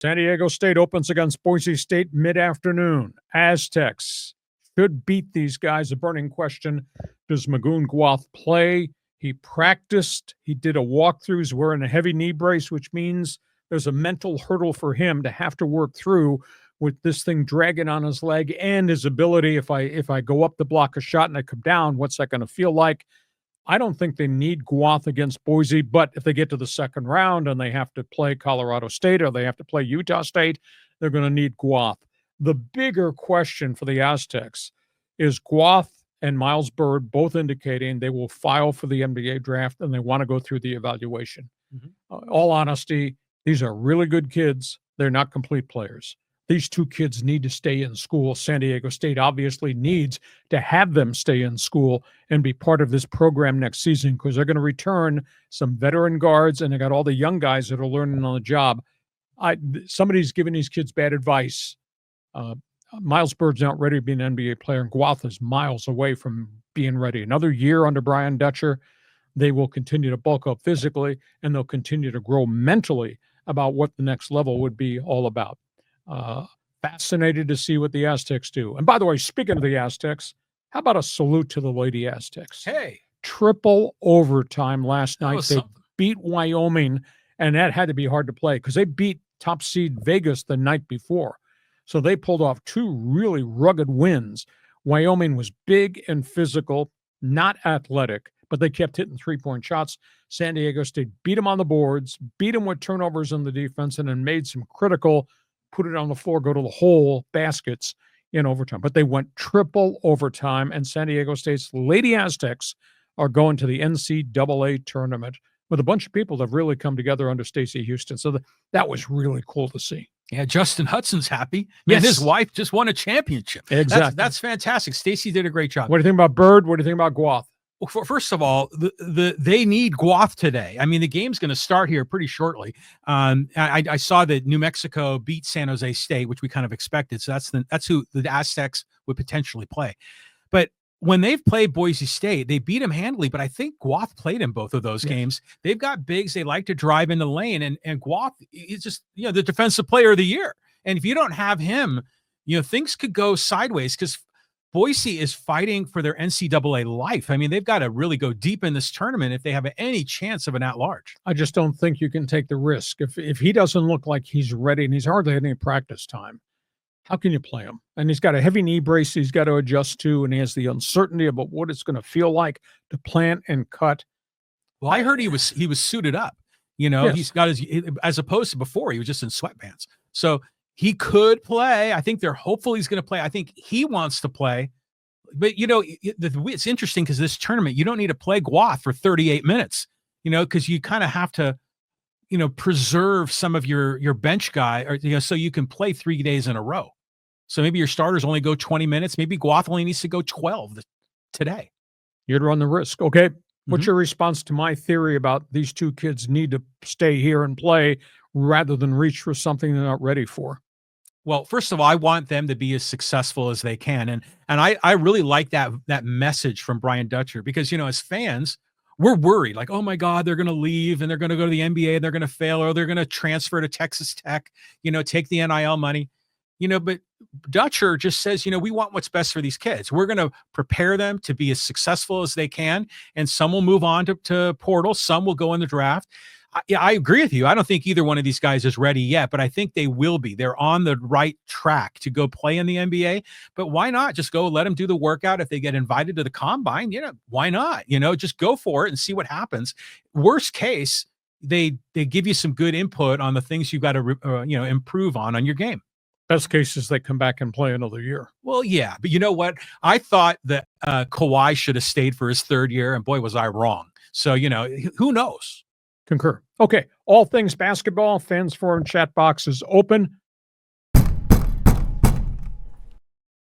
San Diego State opens against Boise State mid-afternoon. Aztecs should beat these guys. A burning question, does Magoon Gwath play? He practiced. He did a walkthrough. He's wearing a heavy knee brace, which means there's a mental hurdle for him to have to work through with this thing dragging on his leg and his ability. If I go up to block a shot and I come down, what's that going to feel like? I don't think they need Gwath against Boise, but if they get to the second round and they have to play Colorado State or they have to play Utah State, they're going to need Gwath. The bigger question for the Aztecs is Gwath and Miles Byrd both indicating they will file for the NBA draft and they want to go through the evaluation. All honesty, these are really good kids. They're not complete players. These two kids need to stay in school. San Diego State obviously needs to have them stay in school and be part of this program next season because they're going to return some veteran guards and they got all the young guys that are learning on the job. Somebody's giving these kids bad advice. Miles Bird's not ready to be an NBA player, and Gwath is miles away from being ready. Another year under Brian Dutcher, they will continue to bulk up physically and they'll continue to grow mentally about what the next level would be all about. Fascinated to see what the Aztecs do. And by the way, speaking of the Aztecs, how about a salute to the Lady Aztecs? Hey. Triple overtime last night. They beat Wyoming, and that had to be hard to play because they beat top seed Vegas the night before. So they pulled off two really rugged wins. Wyoming was big and physical, not athletic, but they kept hitting three-point shots. San Diego State beat them on the boards, beat them with turnovers in the defense, and then made some critical put it on the floor, go to the hole baskets in overtime. But they went triple overtime, and San Diego State's Lady Aztecs are going to the NCAA tournament with a bunch of people that have really come together under Stacey Houston. So that was really cool to see. Yeah, Justin Hudson's happy. Yes. And his wife just won a championship. Exactly. That's fantastic. Stacey did a great job. What do you think about Bird? What do you think about Gwath? Well, first of all, they need Gwath today. I mean, the game's going to start here pretty shortly. I saw that New Mexico beat San Jose State, which we kind of expected. So that's who the Aztecs would potentially play. But when they've played Boise State, they beat them handily. But I think Gwath played in both of those games. They've got bigs. They like to drive in the lane, and Gwath is just the defensive player of the year. And if you don't have him, things could go sideways because Boise is fighting for their NCAA life. I mean, they've got to really go deep in this tournament if they have any chance of an at-large. I just don't think you can take the risk. If he doesn't look like he's ready and he's hardly had any practice time, how can you play him? And he's got a heavy knee brace he's got to adjust to, and he has the uncertainty about what it's going to feel like to plant and cut. Well, I heard he was suited up. Yes. He's got as opposed to before, he was just in sweatpants. So he could play. I think they're hopeful he's going to play. I think he wants to play. But, it's interesting because this tournament, you don't need to play Gwath for 38 minutes, because you kind of have to, preserve some of your bench guy or, so you can play 3 days in a row. So maybe your starters only go 20 minutes. Maybe Gwath only needs to go 12 today. You'd run the risk. Okay. What's your response to my theory about these two kids need to stay here and play rather than reach for something they're not ready for? Well, first of all, I want them to be as successful as they can. And I really like that message from Brian Dutcher because, as fans, we're worried like, oh my God, they're going to leave and they're going to go to the NBA and they're going to fail or they're going to transfer to Texas Tech, take the NIL money, but Dutcher just says, we want what's best for these kids. We're going to prepare them to be as successful as they can. And some will move on to portal. Some will go in the draft. I agree with you. I don't think either one of these guys is ready yet, but I think they will be. They're on the right track to go play in the NBA, but why not just go let them do the workout? If they get invited to the combine, why not? Just go for it and see what happens. Worst case, they give you some good input on the things you've got to, improve on your game. Best case is they come back and play another year. Well, yeah, but you know what? I thought that Kawhi should have stayed for his third year, and boy, was I wrong. So, who knows? Concur. Okay. All things basketball, Fans Forum chat box is open.